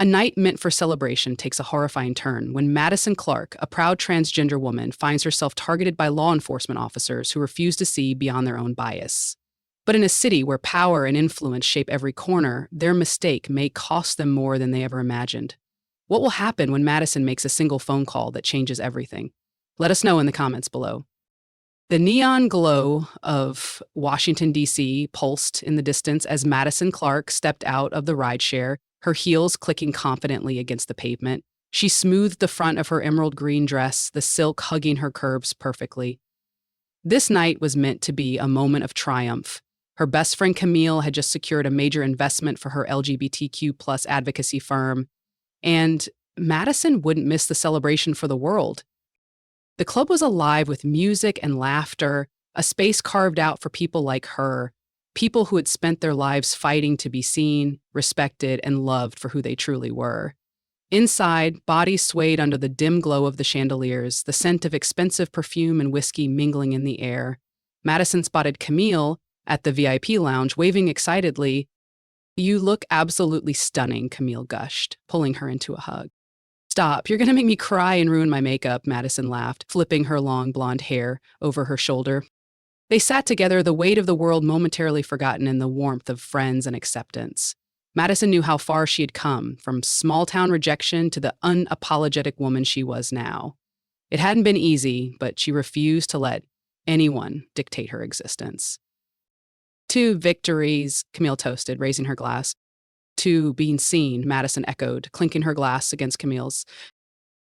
A night meant for celebration takes a horrifying turn when Madison Clarke, a proud transgender woman, finds herself targeted by law enforcement officers who refuse to see beyond their own bias. But in a city where power and influence shape every corner, their mistake may cost them more than they ever imagined. What will happen when Madison makes a single phone call that changes everything? Let us know in the comments below. The neon glow of Washington, D.C. pulsed in the distance as Madison Clarke stepped out of the rideshare, her heels clicking confidently against the pavement. She smoothed the front of her emerald green dress, the silk hugging her curves perfectly. This night was meant to be a moment of triumph. Her best friend Camille had just secured a major investment for her LGBTQ plus advocacy firm, and Madison wouldn't miss the celebration for the world. The club was alive with music and laughter, a space carved out for people like her, people who had spent their lives fighting to be seen, respected, and loved for who they truly were. Inside, bodies swayed under the dim glow of the chandeliers, the scent of expensive perfume and whiskey mingling in the air. Madison spotted Camille at the VIP lounge, waving excitedly. "You look absolutely stunning," Camille gushed, pulling her into a hug. "Stop, you're going to make me cry and ruin my makeup," Madison laughed, flipping her long blonde hair over her shoulder. They sat together, the weight of the world momentarily forgotten in the warmth of friends and acceptance. Madison knew how far she had come, from small-town rejection to the unapologetic woman she was now. It hadn't been easy, but she refused to let anyone dictate her existence. "Two victories," Camille toasted, raising her glass. "To being seen," Madison echoed, clinking her glass against Camille's.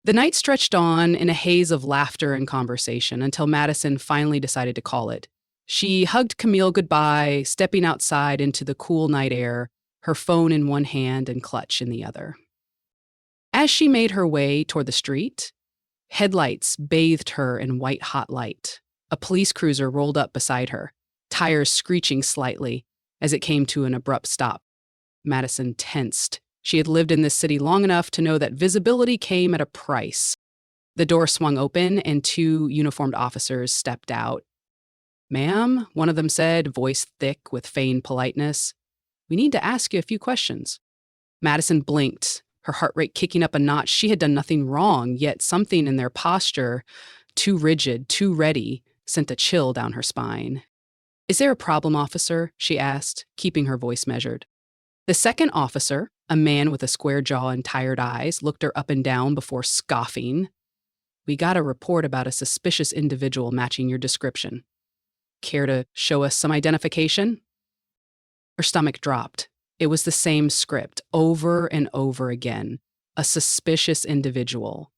The night stretched on in a haze of laughter and conversation until Madison finally decided to call it. She hugged Camille goodbye, stepping outside into the cool night air, her phone in one hand and clutch in the other. As she made her way toward the street, headlights bathed her in white-hot light. A police cruiser rolled up beside her, tires screeching slightly as it came to an abrupt stop. Madison tensed. She had lived in this city long enough to know that visibility came at a price. The door swung open and two uniformed officers stepped out. "Ma'am," one of them said, voice thick with feigned politeness, "we need to ask you a few questions." Madison blinked, her heart rate kicking up a notch. She had done nothing wrong, yet something in their posture, too rigid, too ready, sent a chill down her spine. "Is there a problem, officer?" she asked, keeping her voice measured. The second officer, a man with a square jaw and tired eyes, looked her up and down before scoffing. "We got a report about a suspicious individual matching your description. Care to show us some identification?" Her stomach dropped. It was the same script, over and over again. A suspicious individual.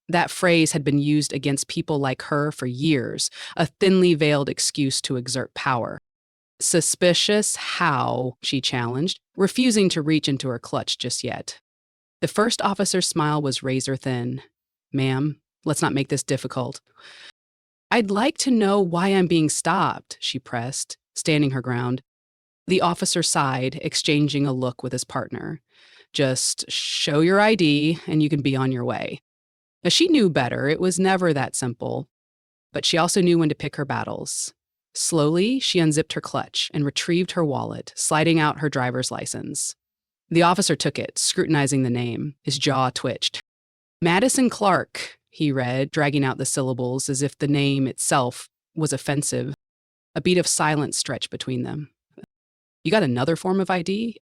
That phrase had been used against people like her for years, a thinly veiled excuse to exert power. "Suspicious how?" she challenged, refusing to reach into her clutch just yet. The first officer's smile was razor thin. "Ma'am, let's not make this difficult." "I'd like to know why I'm being stopped," she pressed, standing her ground. The officer sighed, exchanging a look with his partner. "Just show your ID and you can be on your way." Now, she knew better. It was never that simple. But she also knew when to pick her battles. Slowly, she unzipped her clutch and retrieved her wallet, sliding out her driver's license. The officer took it, scrutinizing the name. His jaw twitched. "Madison Clarke," he read, dragging out the syllables as if the name itself was offensive. A beat of silence stretched between them. "You got another form of ID?"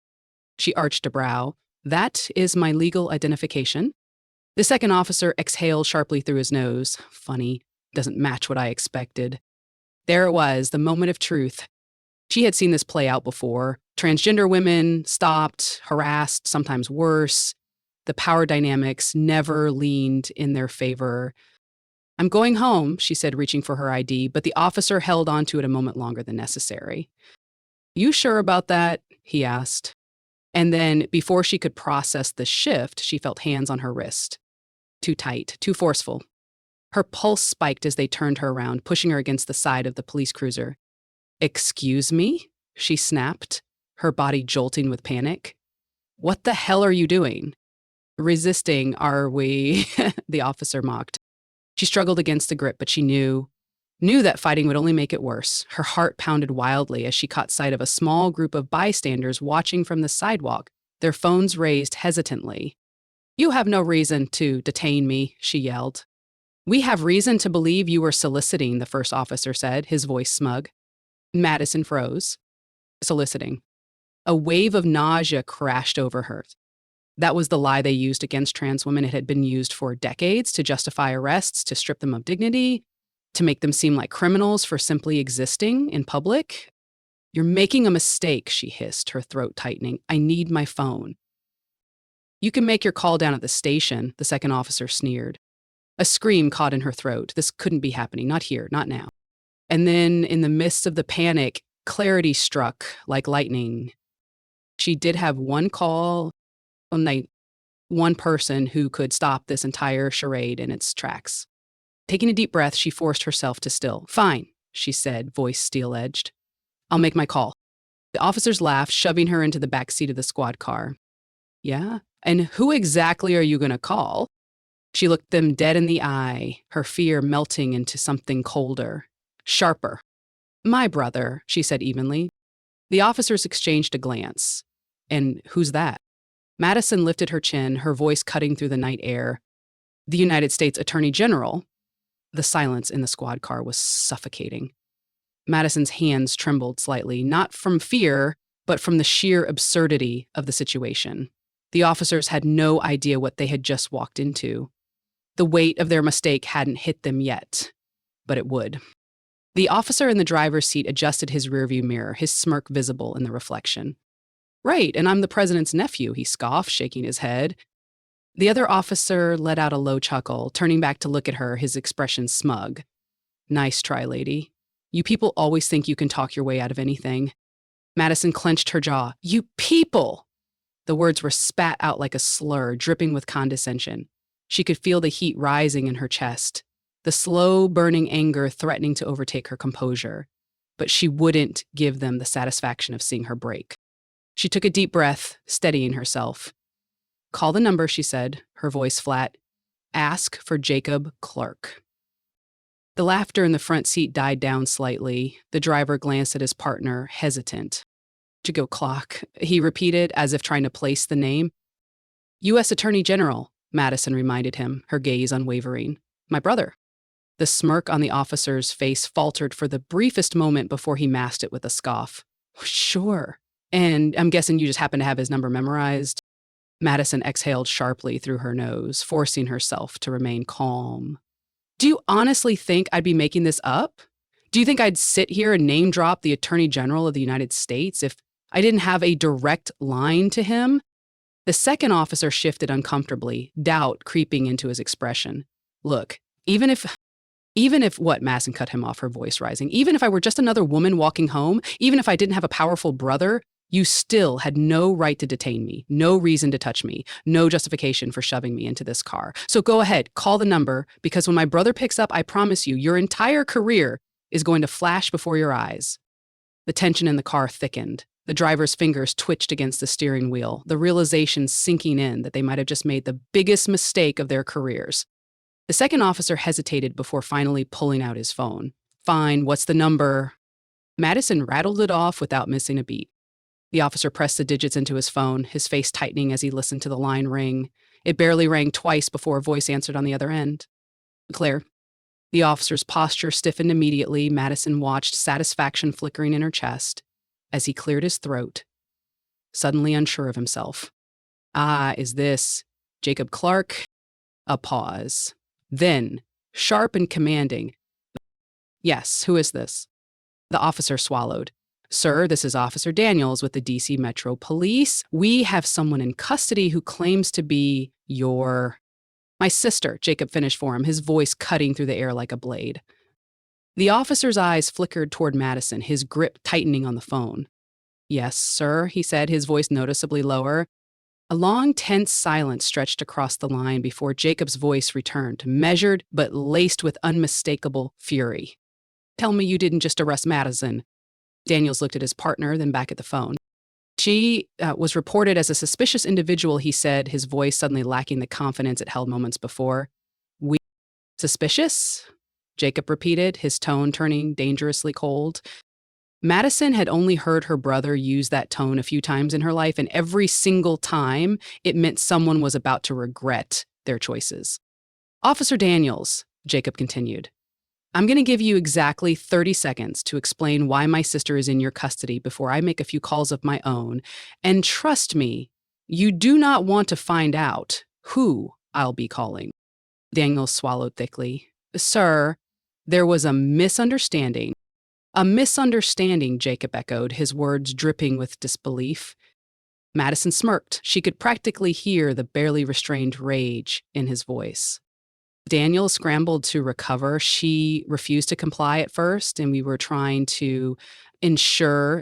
She arched a brow. "That is my legal identification." The second officer exhaled sharply through his nose. Funny, doesn't match what I expected. There it was, the moment of truth. She had seen this play out before. Transgender women stopped, harassed, sometimes worse. The power dynamics never leaned in their favor. "I'm going home," she said, reaching for her ID, but the officer held on to it a moment longer than necessary. "You sure about that?" he asked. And then, before she could process the shift, she felt hands on her wrist. Too tight, too forceful. Her pulse spiked as they turned her around, pushing her against the side of the police cruiser. "Excuse me?" she snapped, her body jolting with panic. "What the hell are you doing?" "Resisting, are we?" the officer mocked. She struggled against the grip, but she knew that fighting would only make it worse. Her heart pounded wildly as she caught sight of a small group of bystanders watching from the sidewalk. their phones raised hesitantly. "You have no reason to detain me," she yelled. "We have reason to believe you were soliciting," the first officer said, his voice smug. Madison froze. Soliciting. A wave of nausea crashed over her. That was the lie they used against trans women. It had been used for decades to justify arrests, to strip them of dignity, to make them seem like criminals for simply existing in public. "You're making a mistake," she hissed, her throat tightening. "I need my phone." "You can make your call down at the station," the second officer sneered. A scream caught in her throat. This couldn't be happening. Not here, not now. And then, in the midst of the panic, clarity struck like lightning. She did have one call, one person who could stop this entire charade in its tracks. Taking a deep breath, she forced herself to still. "Fine," she said, voice steel-edged. "I'll make my call." The officers laughed, shoving her into the back seat of the squad car. "Yeah? And who exactly are you going to call?" She looked them dead in the eye, her fear melting into something colder, sharper. "My brother," she said evenly. The officers exchanged a glance. "And who's that?" Madison lifted her chin, her voice cutting through the night air. "The United States Attorney General." The silence in the squad car was suffocating. Madison's hands trembled slightly, not from fear, but from the sheer absurdity of the situation. The officers had no idea what they had just walked into. The weight of their mistake hadn't hit them yet, but it would. The officer in the driver's seat adjusted his rearview mirror, his smirk visible in the reflection. "Right, and I'm the president's nephew," he scoffed, shaking his head. The other officer let out a low chuckle, turning back to look at her, his expression smug. "Nice try, lady. You people always think you can talk your way out of anything." Madison clenched her jaw. "You people!" The words were spat out like a slur, dripping with condescension. She could feel the heat rising in her chest, the slow burning anger threatening to overtake her composure. But she wouldn't give them the satisfaction of seeing her break. She took a deep breath, steadying herself. "Call the number," she said, her voice flat. "Ask for Jacob Clarke." The laughter in the front seat died down slightly. The driver glanced at his partner, hesitant. "Jacob Clarke," he repeated, as if trying to place the name. "U.S. Attorney General," Madison reminded him, her gaze unwavering. "My brother." The smirk on the officer's face faltered for the briefest moment before he masked it with a scoff. "Sure. And I'm guessing you just happen to have his number memorized?" Madison exhaled sharply through her nose, forcing herself to remain calm. "Do you honestly think I'd be making this up? Do you think I'd sit here and name drop the Attorney General of the United States if I didn't have a direct line to him?" The second officer shifted uncomfortably, doubt creeping into his expression. "Look, even if what," Madison cut him off, her voice rising, "even if I were just another woman walking home, even if I didn't have a powerful brother, you still had no right to detain me, no reason to touch me, no justification for shoving me into this car. So go ahead, call the number, because when my brother picks up, I promise you, your entire career is going to flash before your eyes." The tension in the car thickened. The driver's fingers twitched against the steering wheel, the realization sinking in that they might have just made the biggest mistake of their careers. The second officer hesitated before finally pulling out his phone. "Fine, what's the number?" Madison rattled it off without missing a beat. The officer pressed the digits into his phone, his face tightening as he listened to the line ring. It barely rang twice before a voice answered on the other end. "Claire." The officer's posture stiffened immediately. Madison watched, satisfaction flickering in her chest, as he cleared his throat, suddenly unsure of himself. "Ah, is this Jacob Clarke?" A pause. Then, sharp and commanding, "Yes, who is this?" The officer swallowed. "Sir, this is Officer Daniels with the DC Metro Police. We have someone in custody who claims to be my sister," Jacob finished for him, his voice cutting through the air like a blade. The officer's eyes flickered toward Madison, his grip tightening on the phone. "Yes, sir," he said, his voice noticeably lower. A long, tense silence stretched across the line before Jacob's voice returned, measured but laced with unmistakable fury. "Tell me you didn't just arrest Madison." Daniels looked at his partner, then back at the phone. "She was reported as a suspicious individual," he said, his voice suddenly lacking the confidence it held moments before. "We suspicious?" Jacob repeated, his tone turning dangerously cold. Madison had only heard her brother use that tone a few times in her life, and every single time it meant someone was about to regret their choices. Officer Daniels, Jacob continued, I'm going to give you exactly 30 seconds to explain why my sister is in your custody before I make a few calls of my own. And trust me, you do not want to find out who I'll be calling. Daniels swallowed thickly. Sir, there was a misunderstanding. A misunderstanding, Jacob echoed, his words dripping with disbelief. Madison smirked. She could practically hear the barely restrained rage in his voice. Daniel scrambled to recover. She refused to comply at first, and we were trying to ensure.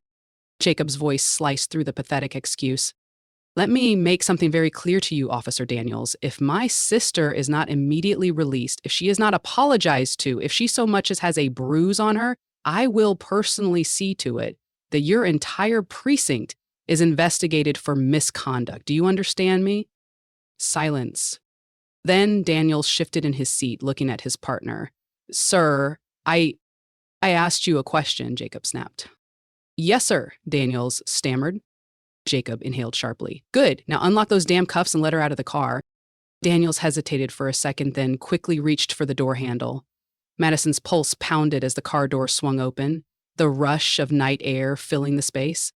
Jacob's voice sliced through the pathetic excuse. Let me make something very clear to you, Officer Daniels. If my sister is not immediately released, if she is not apologized to, if she so much as has a bruise on her, I will personally see to it that your entire precinct is investigated for misconduct. Do you understand me? Silence. Then Daniels shifted in his seat, looking at his partner. Sir, I asked you a question, Jacob snapped. Yes, sir, Daniels stammered. Jacob inhaled sharply. Good. Now unlock those damn cuffs and let her out of the car. Daniels hesitated for a second, then quickly reached for the door handle. Madison's pulse pounded as the car door swung open, the rush of night air filling the space.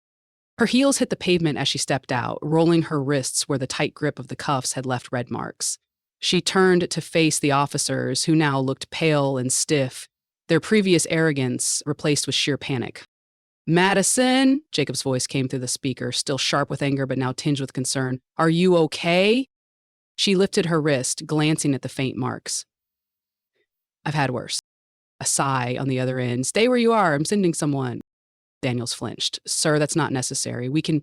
Her heels hit the pavement as she stepped out, rolling her wrists where the tight grip of the cuffs had left red marks. She turned to face the officers, who now looked pale and stiff, their previous arrogance replaced with sheer panic. Madison, Jacob's voice came through the speaker, still sharp with anger but now tinged with concern. Are you okay? She lifted her wrist, glancing at the faint marks. I've had worse. A sigh on the other end. Stay where you are. I'm sending someone. Daniels flinched. Sir, that's not necessary. We can.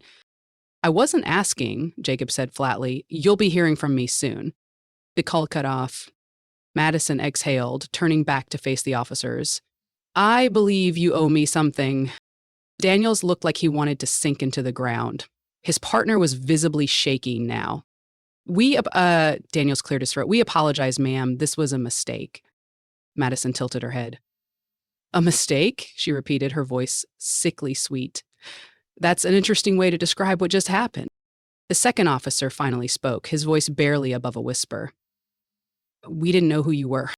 I wasn't asking, Jacob said flatly. You'll be hearing from me soon. The call cut off. Madison exhaled, turning back to face the officers. I believe you owe me something. Daniels looked like he wanted to sink into the ground. His partner was visibly shaking now. Daniels cleared his throat. We apologize, ma'am. This was a mistake. Madison tilted her head. A mistake? She repeated, her voice sickly sweet. That's an interesting way to describe what just happened. The second officer finally spoke, his voice barely above a whisper. We didn't know who you were.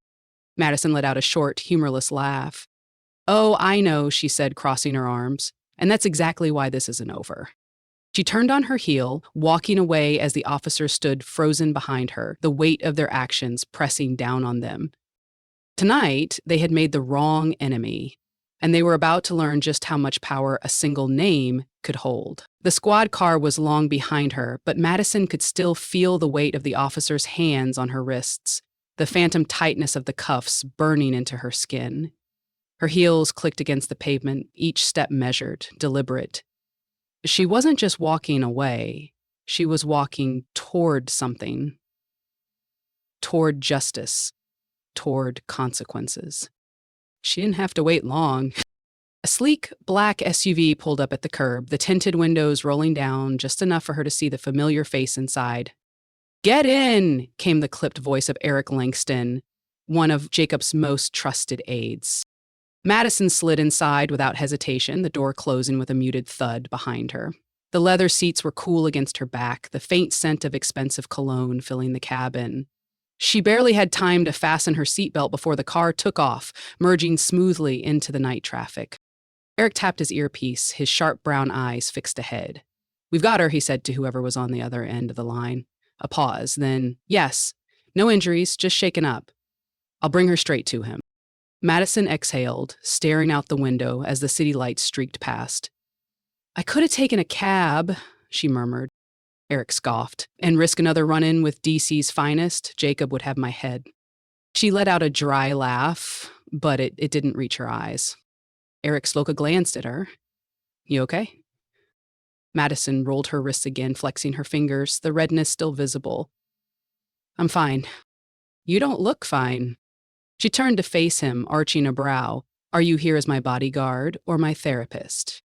Madison let out a short, humorless laugh. Oh, I know, she said, crossing her arms. And that's exactly why this isn't over. She turned on her heel, walking away as the officer stood frozen behind her, the weight of their actions pressing down on them. Tonight, they had made the wrong enemy, and they were about to learn just how much power a single name could hold. The squad car was long behind her, but Madison could still feel the weight of the officer's hands on her wrists, the phantom tightness of the cuffs burning into her skin. Her heels clicked against the pavement, each step measured, deliberate. She wasn't just walking away, she was walking toward something. Toward justice. Toward consequences. She didn't have to wait long. A sleek, black SUV pulled up at the curb, the tinted windows rolling down just enough for her to see the familiar face inside. Get in, came the clipped voice of Eric Langston, one of Jacob's most trusted aides. Madison slid inside without hesitation, the door closing with a muted thud behind her. The leather seats were cool against her back, the faint scent of expensive cologne filling the cabin. She barely had time to fasten her seatbelt before the car took off, merging smoothly into the night traffic. Eric tapped his earpiece, his sharp brown eyes fixed ahead. We've got her, he said to whoever was on the other end of the line. A pause, then, yes, no injuries, just shaken up. I'll bring her straight to him. Madison exhaled, staring out the window as the city lights streaked past. I could have taken a cab, she murmured. Eric scoffed. And risk another run-in with DC's finest? Jacob would have my head. She let out a dry laugh, but it didn't reach her eyes. Eric Sloka glanced at her. You okay? Madison rolled her wrists again, flexing her fingers, the redness still visible. I'm fine. You don't look fine. She turned to face him, arching a brow. Are you here as my bodyguard or my therapist?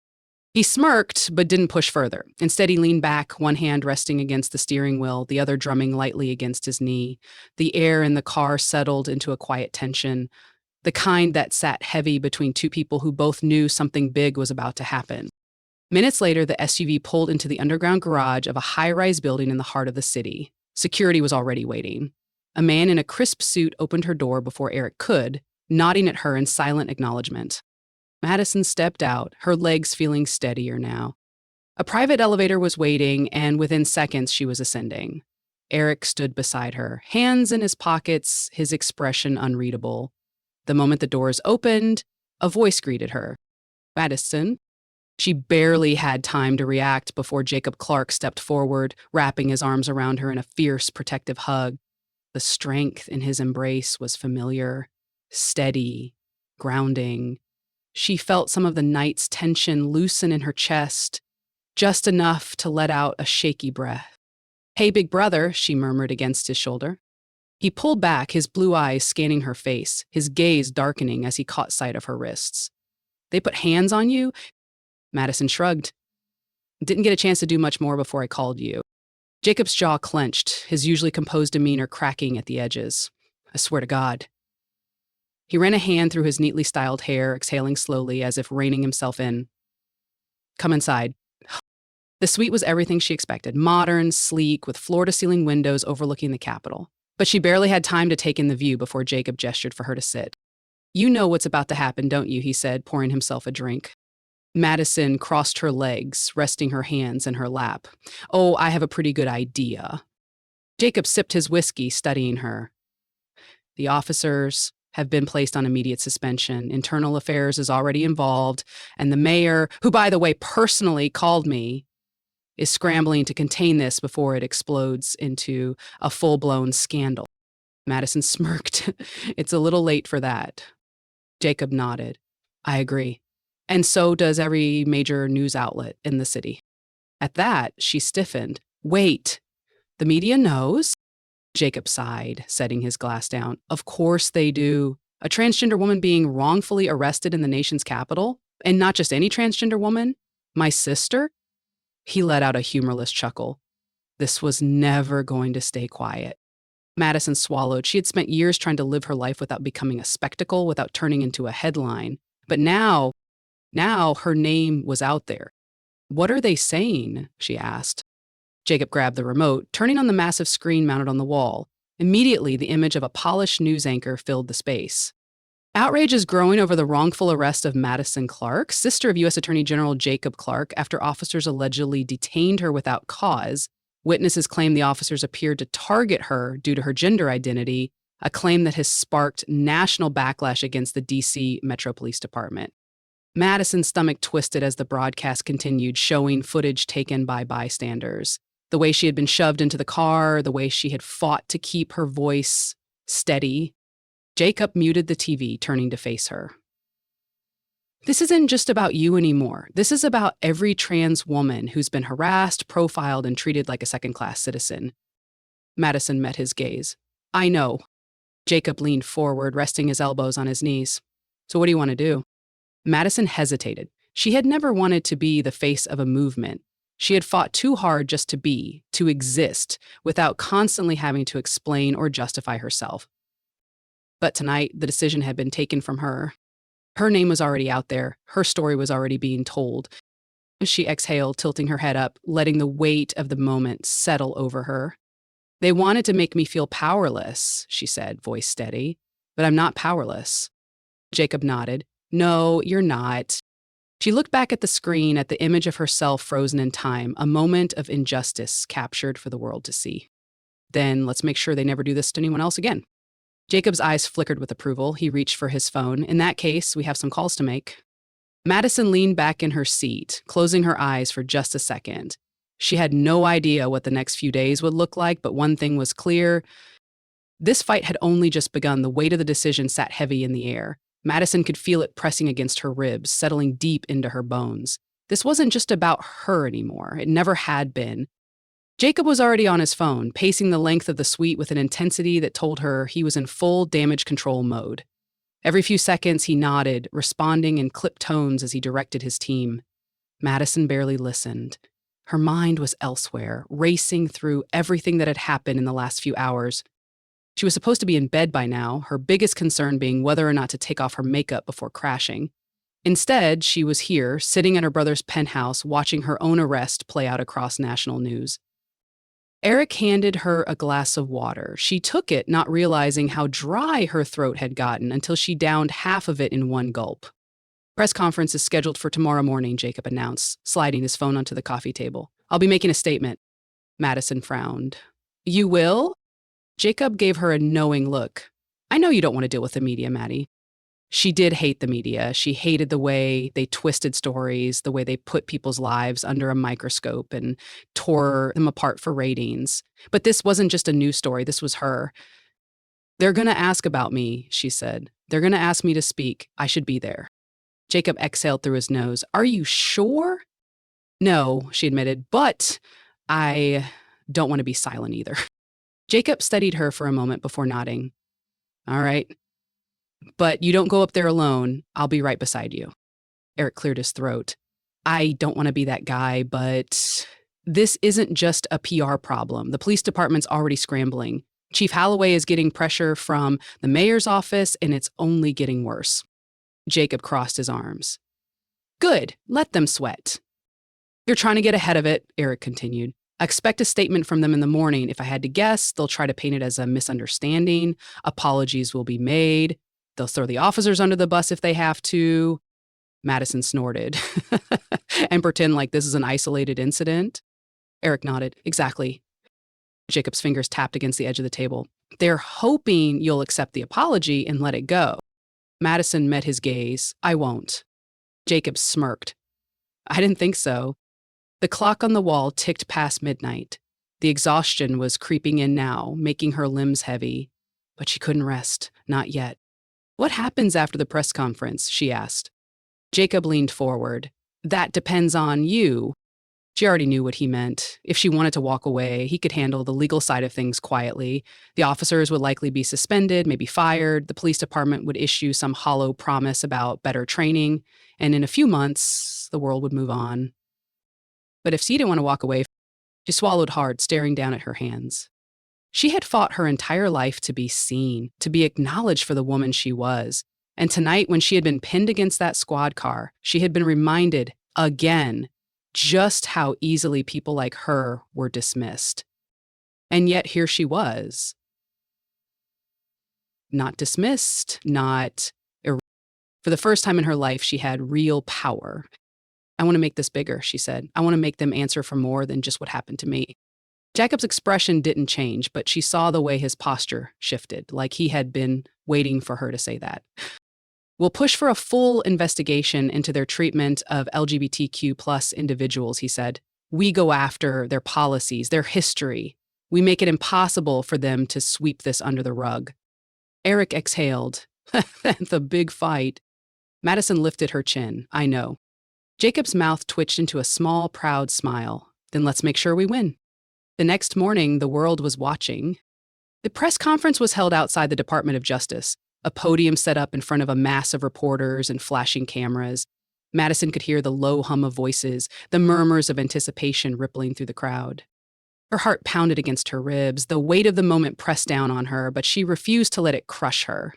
He smirked, but didn't push further. Instead, he leaned back, one hand resting against the steering wheel, the other drumming lightly against his knee. The air in the car settled into a quiet tension. the kind that sat heavy between two people who both knew something big was about to happen. Minutes later, the SUV pulled into the underground garage of a high-rise building in the heart of the city. Security was already waiting. A man in a crisp suit opened her door before Eric could, nodding at her in silent acknowledgement. Madison stepped out, her legs feeling steadier now. A private elevator was waiting, and within seconds she was ascending. Eric stood beside her, hands in his pockets, his expression unreadable. The moment the doors opened, a voice greeted her. "Madison?" She barely had time to react before Jacob Clarke stepped forward, wrapping his arms around her in a fierce, protective hug. The strength in his embrace was familiar, steady, grounding. She felt some of the night's tension loosen in her chest, just enough to let out a shaky breath. "Hey, big brother," she murmured against his shoulder. He pulled back, his blue eyes scanning her face, his gaze darkening as he caught sight of her wrists. "They put hands on you?" Madison shrugged. "Didn't get a chance to do much more before I called you." Jacob's jaw clenched, his usually composed demeanor cracking at the edges. "I swear to God." He ran a hand through his neatly styled hair, exhaling slowly as if reining himself in. "Come inside." The suite was everything she expected, modern, sleek, with floor-to-ceiling windows overlooking the Capitol. But she barely had time to take in the view before Jacob gestured for her to sit. "You know what's about to happen, don't you?" he said, pouring himself a drink. Madison crossed her legs, resting her hands in her lap. "Oh, I have a pretty good idea." Jacob sipped his whiskey, studying her. "The officers have been placed on immediate suspension. Internal Affairs is already involved, and the mayor, who, by the way, personally called me, is scrambling to contain this before it explodes into a full-blown scandal." Madison smirked. "It's a little late for that." Jacob nodded. "I agree. And so does every major news outlet in the city." At that, she stiffened. "Wait, the media knows?" Jacob sighed, setting his glass down. "Of course they do. A transgender woman being wrongfully arrested in the nation's capital? And not just any transgender woman? My sister?" He let out a humorless chuckle. This was never going to stay quiet. Madison swallowed. She had spent years trying to live her life without becoming a spectacle, without turning into a headline. But now her name was out there. "What are they saying?" she asked. Jacob grabbed the remote, turning on the massive screen mounted on the wall. Immediately, the image of a polished news anchor filled the space. Outrage is growing over the wrongful arrest of Madison Clarke, sister of U.S. Attorney General Jacob Clarke, after officers allegedly detained her without cause. Witnesses claim the officers appeared to target her due to her gender identity, a claim that has sparked national backlash against the D.C. Metro Police Department. Madison's stomach twisted as the broadcast continued, showing footage taken by bystanders. The way she had been shoved into the car, the way she had fought to keep her voice steady. Jacob muted the TV, turning to face her. "This isn't just about you anymore. This is about every trans woman who's been harassed, profiled, and treated like a second-class citizen." Madison met his gaze. "I know." Jacob leaned forward, resting his elbows on his knees. "So what do you want to do?" Madison hesitated. She had never wanted to be the face of a movement. She had fought too hard just to be, to exist, without constantly having to explain or justify herself. But tonight, the decision had been taken from her. Her name was already out there. Her story was already being told. She exhaled, tilting her head up, letting the weight of the moment settle over her. "They wanted to make me feel powerless," she said, voice steady. "But I'm not powerless." Jacob nodded. "No, you're not." She looked back at the screen, at the image of herself frozen in time, a moment of injustice captured for the world to see. "Then let's make sure they never do this to anyone else again." Jacob's eyes flickered with approval. He reached for his phone. "In that case, we have some calls to make." Madison leaned back in her seat, closing her eyes for just a second. She had no idea what the next few days would look like, but one thing was clear. This fight had only just begun. The weight of the decision sat heavy in the air. Madison could feel it pressing against her ribs, settling deep into her bones. This wasn't just about her anymore. It never had been. Jacob was already on his phone, pacing the length of the suite with an intensity that told her he was in full damage control mode. Every few seconds, he nodded, responding in clipped tones as he directed his team. Madison barely listened. Her mind was elsewhere, racing through everything that had happened in the last few hours. She was supposed to be in bed by now, her biggest concern being whether or not to take off her makeup before crashing. Instead, she was here, sitting in her brother's penthouse, watching her own arrest play out across national news. Eric handed her a glass of water. She took it, not realizing how dry her throat had gotten until she downed half of it in one gulp. Press conference is scheduled for tomorrow morning, Jacob announced, sliding his phone onto the coffee table. I'll be making a statement. Madison frowned. You will? Jacob gave her a knowing look. I know you don't want to deal with the media, Maddie. She did hate the media. She hated the way they twisted stories, the way they put people's lives under a microscope and tore them apart for ratings. But this wasn't just a news story. This was her. They're going to ask about me, she said. They're going to ask me to speak. I should be there. Jacob exhaled through his nose. Are you sure? No, she admitted, but I don't want to be silent either. Jacob studied her for a moment before nodding. All right. But you don't go up there alone. I'll be right beside you. Eric cleared his throat. I don't want to be that guy, but this isn't just a PR problem. The police department's already scrambling. Chief Holloway is getting pressure from the mayor's office, and it's only getting worse. Jacob crossed his arms. Good. Let them sweat. You're trying to get ahead of it, Eric continued. I expect a statement from them in the morning. If I had to guess, they'll try to paint it as a misunderstanding. Apologies will be made. They'll throw the officers under the bus if they have to. Madison snorted. And pretend like this is an isolated incident. Eric nodded. Exactly. Jacob's fingers tapped against the edge of the table. They're hoping you'll accept the apology and let it go. Madison met his gaze. I won't. Jacob smirked. I didn't think so. The clock on the wall ticked past midnight. The exhaustion was creeping in now, making her limbs heavy. But she couldn't rest. Not yet. What happens after the press conference? She asked. Jacob leaned forward. That depends on you. She already knew what he meant. If she wanted to walk away, he could handle the legal side of things quietly. The officers would likely be suspended, maybe fired. The police department would issue some hollow promise about better training. And in a few months, the world would move on. But if she didn't want to walk away, she swallowed hard, staring down at her hands. She had fought her entire life to be seen, to be acknowledged for the woman she was. And tonight, when she had been pinned against that squad car, she had been reminded again just how easily people like her were dismissed. And yet here she was. Not dismissed, not for the first time in her life, she had real power. I want to make this bigger, she said. I want to make them answer for more than just what happened to me. Jacob's expression didn't change, but she saw the way his posture shifted, like he had been waiting for her to say that. We'll push for a full investigation into their treatment of LGBTQ plus individuals, he said. We go after their policies, their history. We make it impossible for them to sweep this under the rug. Eric exhaled. The big fight. Madison lifted her chin. I know. Jacob's mouth twitched into a small, proud smile. Then let's make sure we win. The next morning, the world was watching. The press conference was held outside the Department of Justice, a podium set up in front of a mass of reporters and flashing cameras. Madison could hear the low hum of voices, the murmurs of anticipation rippling through the crowd. Her heart pounded against her ribs. The weight of the moment pressed down on her, but she refused to let it crush her.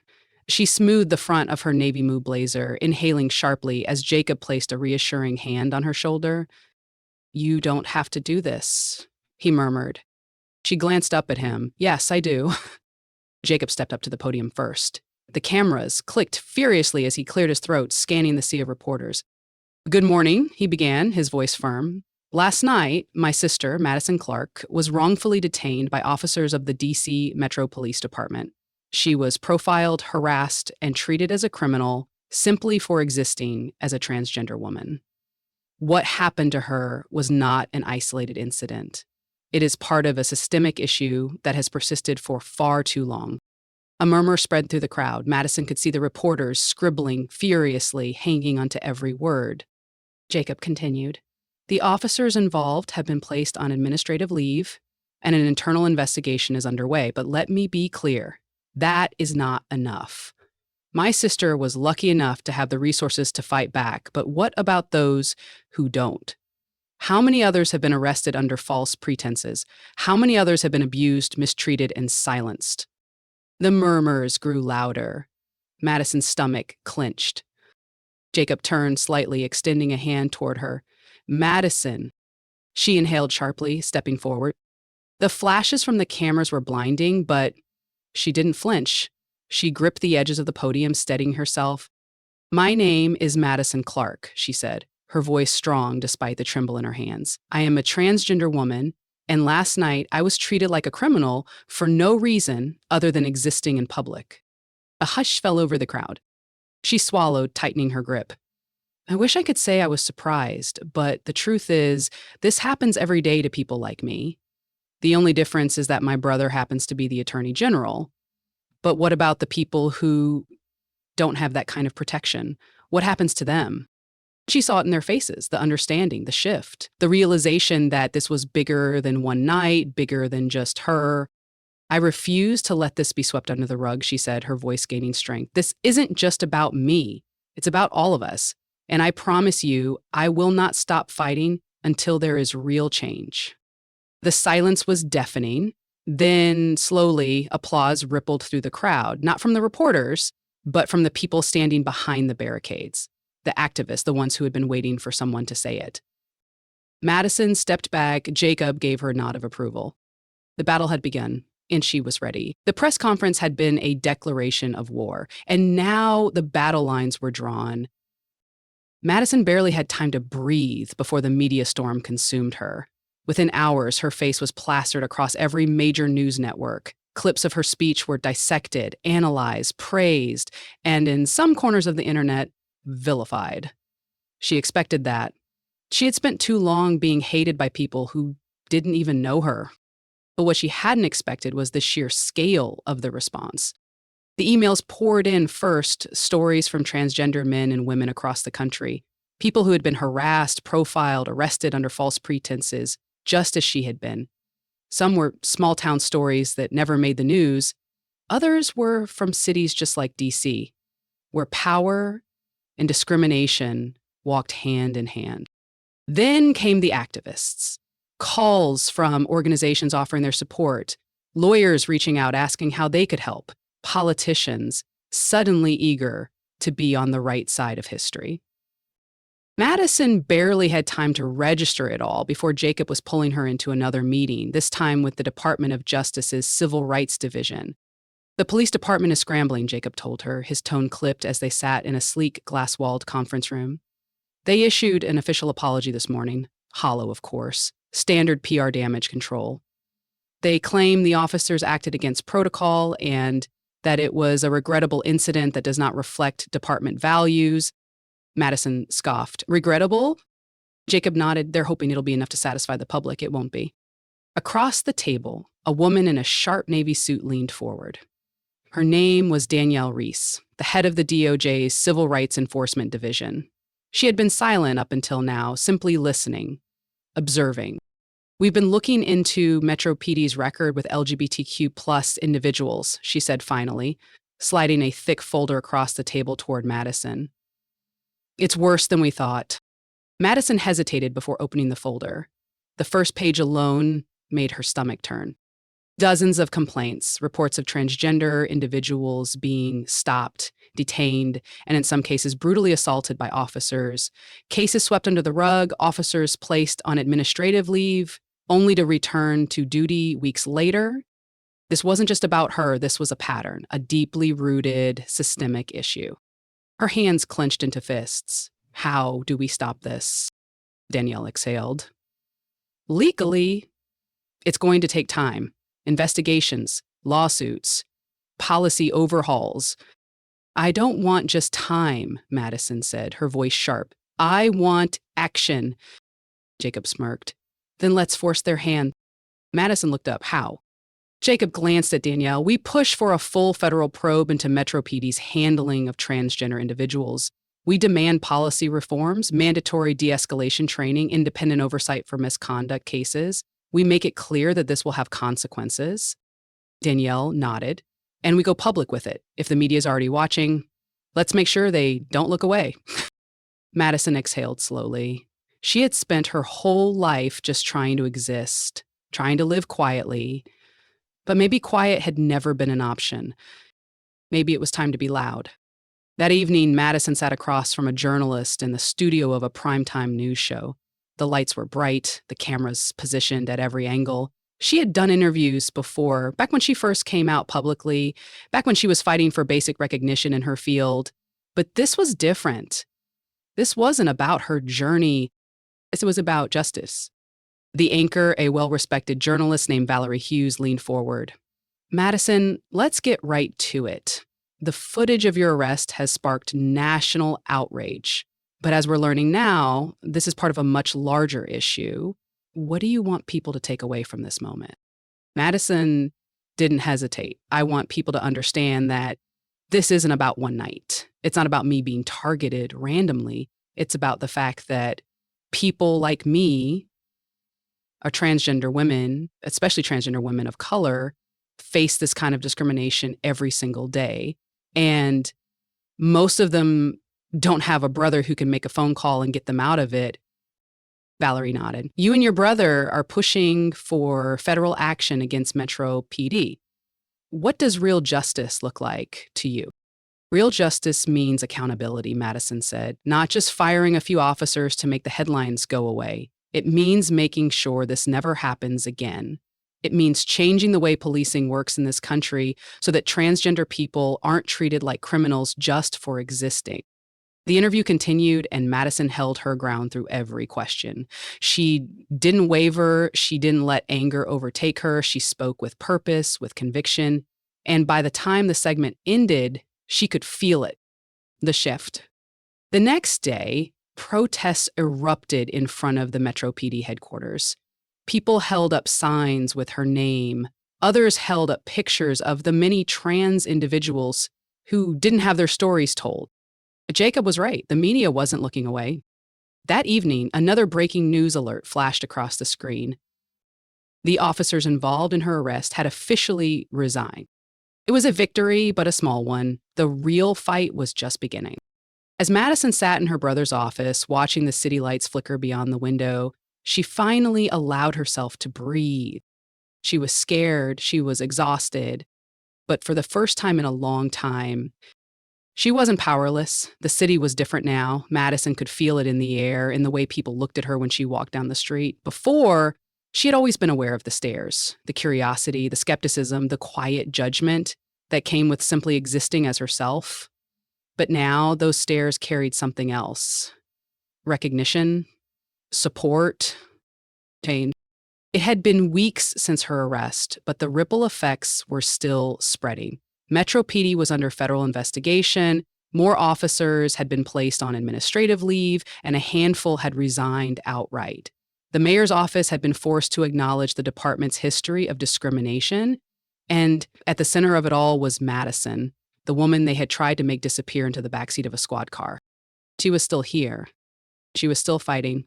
She smoothed the front of her navy blue blazer, inhaling sharply as Jacob placed a reassuring hand on her shoulder. You don't have to do this, he murmured. She glanced up at him. Yes, I do. Jacob stepped up to the podium first. The cameras clicked furiously as he cleared his throat, scanning the sea of reporters. Good morning, he began, his voice firm. Last night, my sister, Madison Clarke, was wrongfully detained by officers of the D.C. Metro Police Department. She was profiled, harassed, and treated as a criminal simply for existing as a transgender woman. What happened to her was not an isolated incident. It is part of a systemic issue that has persisted for far too long. A murmur spread through the crowd. Madison could see the reporters scribbling furiously, hanging onto every word. Jacob continued. The officers involved have been placed on administrative leave, and an internal investigation is underway. But let me be clear, that is not enough. My sister was lucky enough to have the resources to fight back, but what about those who don't? How many others have been arrested under false pretenses? How many others have been abused, mistreated, and silenced? The murmurs grew louder. Madison's stomach clenched. Jacob turned slightly, extending a hand toward her. Madison. She inhaled sharply, stepping forward. The flashes from the cameras were blinding, but she didn't flinch. She gripped the edges of the podium, steadying herself. My name is Madison Clarke, she said, her voice strong despite the tremble in her hands. I am a transgender woman, and last night I was treated like a criminal for no reason other than existing in public. A hush fell over the crowd. She swallowed, tightening her grip. I wish I could say I was surprised, but the truth is, this happens every day to people like me. The only difference is that my brother happens to be the Attorney General. But what about the people who don't have that kind of protection? What happens to them? She saw it in their faces, the understanding, the shift, the realization that this was bigger than one night, bigger than just her. I refuse to let this be swept under the rug, she said, her voice gaining strength. This isn't just about me. It's about all of us. And I promise you, I will not stop fighting until there is real change. The silence was deafening. Then, slowly, applause rippled through the crowd, not from the reporters, but from the people standing behind the barricades, the activists, the ones who had been waiting for someone to say it. Madison stepped back. Jacob gave her a nod of approval. The battle had begun, and she was ready. The press conference had been a declaration of war, and now the battle lines were drawn. Madison barely had time to breathe before the media storm consumed her. Within hours, her face was plastered across every major news network. Clips of her speech were dissected, analyzed, praised, and in some corners of the internet, vilified. She expected that. She had spent too long being hated by people who didn't even know her. But what she hadn't expected was the sheer scale of the response. The emails poured in first, stories from transgender men and women across the country, people who had been harassed, profiled, arrested under false pretenses, just as she had been. Some were small-town stories that never made the news. Others were from cities just like D.C., where power and discrimination walked hand in hand. Then came the activists. Calls from organizations offering their support, lawyers reaching out asking how they could help, politicians suddenly eager to be on the right side of history. Madison barely had time to register it all before Jacob was pulling her into another meeting, this time with the Department of Justice's Civil Rights Division. The police department is scrambling, Jacob told her, his tone clipped as they sat in a sleek, glass-walled conference room. They issued an official apology this morning, hollow, of course, standard PR damage control. They claim the officers acted against protocol and that it was a regrettable incident that does not reflect department values. Madison scoffed. Regrettable? Jacob nodded. They're hoping it'll be enough to satisfy the public. It won't be. Across the table, a woman in a sharp navy suit leaned forward. Her name was Danielle Reese, the head of the DOJ's Civil Rights Enforcement Division. She had been silent up until now, simply listening, observing. We've been looking into Metro PD's record with LGBTQ plus individuals, she said finally, sliding a thick folder across the table toward Madison. It's worse than we thought. Madison hesitated before opening the folder. The first page alone made her stomach turn. Dozens of complaints, reports of transgender individuals being stopped, detained, and in some cases brutally assaulted by officers. Cases swept under the rug, officers placed on administrative leave, only to return to duty weeks later. This wasn't just about her, this was a pattern, a deeply rooted systemic issue. Her hands clenched into fists. How do we stop this? Danielle exhaled. Legally, it's going to take time. Investigations, lawsuits, policy overhauls. I don't want just time, Madison said, her voice sharp. I want action. Jacob smirked. Then let's force their hand. Madison looked up. How? Jacob glanced at Danielle. We push for a full federal probe into Metro PD's handling of transgender individuals. We demand policy reforms, mandatory de-escalation training, independent oversight for misconduct cases. We make it clear that this will have consequences. Danielle nodded. And we go public with it. If the media's already watching, let's make sure they don't look away. Madison exhaled slowly. She had spent her whole life just trying to exist, trying to live quietly. But maybe quiet had never been an option. Maybe it was time to be loud. That evening, Madison sat across from a journalist in the studio of a primetime news show. The lights were bright, the cameras positioned at every angle. She had done interviews before, back when she first came out publicly, back when she was fighting for basic recognition in her field. But this was different. This wasn't about her journey, it was about justice. The anchor, a well-respected journalist named Valerie Hughes, leaned forward. Madison, let's get right to it. The footage of your arrest has sparked national outrage. But as we're learning now, this is part of a much larger issue. What do you want people to take away from this moment? Madison didn't hesitate. I want people to understand that this isn't about one night. It's not about me being targeted randomly. It's about the fact that people like me, are transgender women, especially transgender women of color, face this kind of discrimination every single day. And most of them don't have a brother who can make a phone call and get them out of it. Valerie nodded. You and your brother are pushing for federal action against Metro PD. What does real justice look like to you? Real justice means accountability, Madison said, not just firing a few officers to make the headlines go away. It means making sure this never happens again. It means changing the way policing works in this country so that transgender people aren't treated like criminals just for existing. The interview continued, and Madison held her ground through every question. She didn't waver. She didn't let anger overtake her. She spoke with purpose, with conviction. And by the time the segment ended, she could feel it, the shift. The next day, protests erupted in front of the Metro PD headquarters. People held up signs with her name. Others held up pictures of the many trans individuals who didn't have their stories told. Jacob was right. The media wasn't looking away. That evening, another breaking news alert flashed across the screen. The officers involved in her arrest had officially resigned. It was a victory, but a small one. The real fight was just beginning. As Madison sat in her brother's office, watching the city lights flicker beyond the window, she finally allowed herself to breathe. She was scared, she was exhausted, but for the first time in a long time, she wasn't powerless. The city was different now. Madison could feel it in the air, in the way people looked at her when she walked down the street. Before, she had always been aware of the stares, the curiosity, the skepticism, the quiet judgment that came with simply existing as herself. But now those stares carried something else. Recognition, support, change. It had been weeks since her arrest, but the ripple effects were still spreading. Metro PD was under federal investigation, more officers had been placed on administrative leave, and a handful had resigned outright. The mayor's office had been forced to acknowledge the department's history of discrimination, and at the center of it all was Madison, the woman they had tried to make disappear into the backseat of a squad car. She was still here. She was still fighting.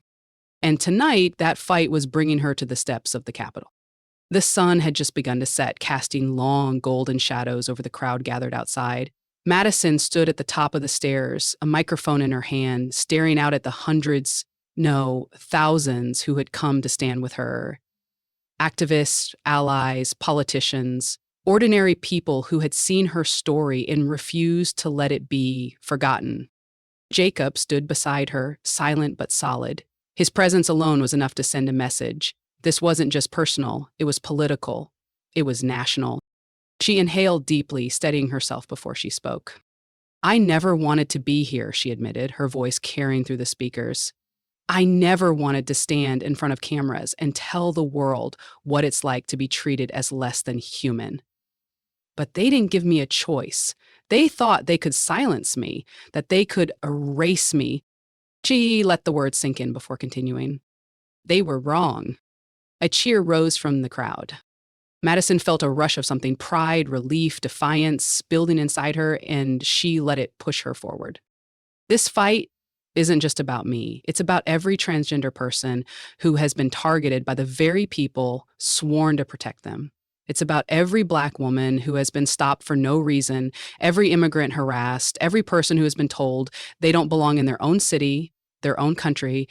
And tonight, that fight was bringing her to the steps of the Capitol. The sun had just begun to set, casting long golden shadows over the crowd gathered outside. Madison stood at the top of the stairs, a microphone in her hand, staring out at the hundreds, no, thousands who had come to stand with her. Activists, allies, politicians, ordinary people who had seen her story and refused to let it be forgotten. Jacob stood beside her, silent but solid. His presence alone was enough to send a message. This wasn't just personal, it was political. It was national. She inhaled deeply, steadying herself before she spoke. I never wanted to be here, she admitted, her voice carrying through the speakers. I never wanted to stand in front of cameras and tell the world what it's like to be treated as less than human. But they didn't give me a choice. They thought they could silence me, that they could erase me. She let the words sink in before continuing. They were wrong. A cheer rose from the crowd. Madison felt a rush of something, pride, relief, defiance, building inside her, and she let it push her forward. This fight isn't just about me. It's about every transgender person who has been targeted by the very people sworn to protect them. It's about every Black woman who has been stopped for no reason, every immigrant harassed, every person who has been told they don't belong in their own city, their own country.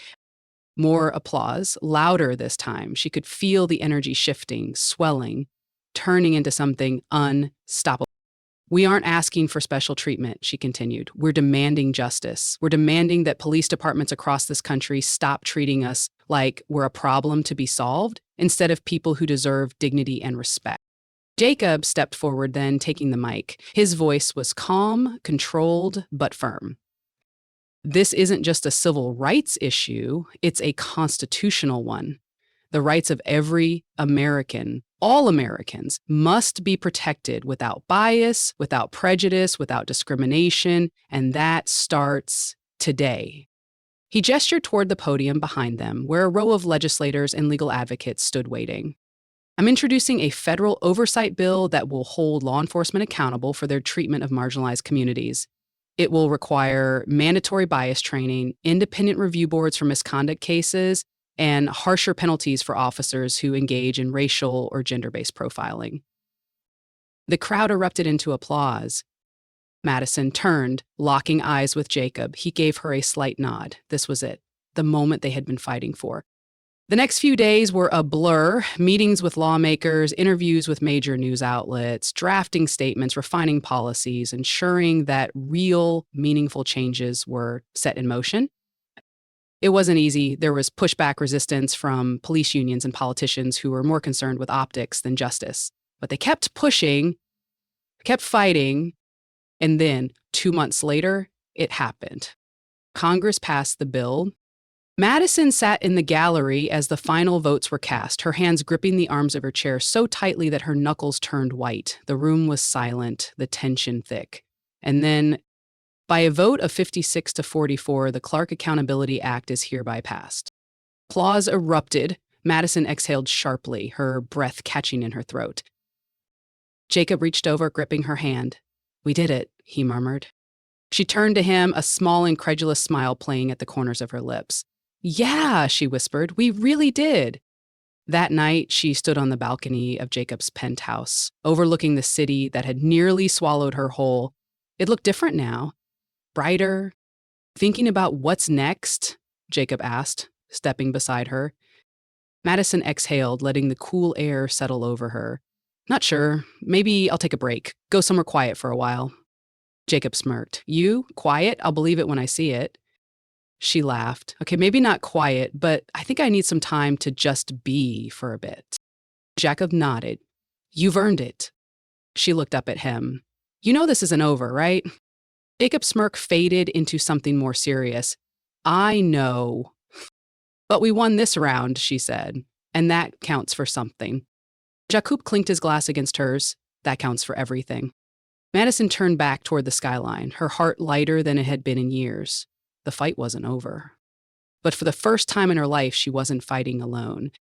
More applause, louder this time. She could feel the energy shifting, swelling. turning into something unstoppable. We aren't asking for special treatment, she continued. We're demanding justice. We're demanding that police departments across this country stop treating us like we're a problem to be solved instead of people who deserve dignity and respect. Jacob stepped forward then, taking the mic. His voice was calm, controlled, but firm. This isn't just a civil rights issue, it's a constitutional one. The rights of every American, all Americans, must be protected without bias, without prejudice, without discrimination, and that starts today. He gestured toward the podium behind them, where a row of legislators and legal advocates stood waiting. I'm introducing a federal oversight bill that will hold law enforcement accountable for their treatment of marginalized communities. It will require mandatory bias training, independent review boards for misconduct cases, and harsher penalties for officers who engage in racial or gender-based profiling. The crowd erupted into applause. Madison turned, locking eyes with Jacob. He gave her a slight nod. This was it, the moment they had been fighting for. The next few days were a blur: meetings with lawmakers, interviews with major news outlets, drafting statements, refining policies, ensuring that real, meaningful changes were set in motion. It wasn't easy. There was pushback, resistance from police unions and politicians who were more concerned with optics than justice. But they kept pushing, kept fighting, and then 2 months later, it happened. Congress passed the bill. Madison sat in the gallery as the final votes were cast, her hands gripping the arms of her chair so tightly that her knuckles turned white. The room was silent, the tension thick. And then, by a vote of 56 to 44, the Clarke Accountability Act is hereby passed. Applause erupted. Madison exhaled sharply, her breath catching in her throat. Jacob reached over, gripping her hand. "We did it," he murmured. She turned to him, a small, incredulous smile playing at the corners of her lips. "Yeah," she whispered, "we really did." That night, she stood on the balcony of Jacob's penthouse, overlooking the city that had nearly swallowed her whole. It looked different now, brighter. "Thinking about what's next?" Jacob asked, stepping beside her. Madison exhaled, letting the cool air settle over her. "Not sure. Maybe I'll take a break, go somewhere quiet for a while." Jacob smirked. "You? Quiet? I'll believe it when I see it." She laughed. "Okay, maybe not quiet, but I think I need some time to just be for a bit." Jacob nodded. "You've earned it." She looked up at him. "You know this isn't over, right?" Jacob's smirk faded into something more serious. "I know. But we won this round," she said, "and that counts for something." Jacob clinked his glass against hers. "That counts for everything." Madison turned back toward the skyline, her heart lighter than it had been in years. The fight wasn't over. But for the first time in her life, she wasn't fighting alone.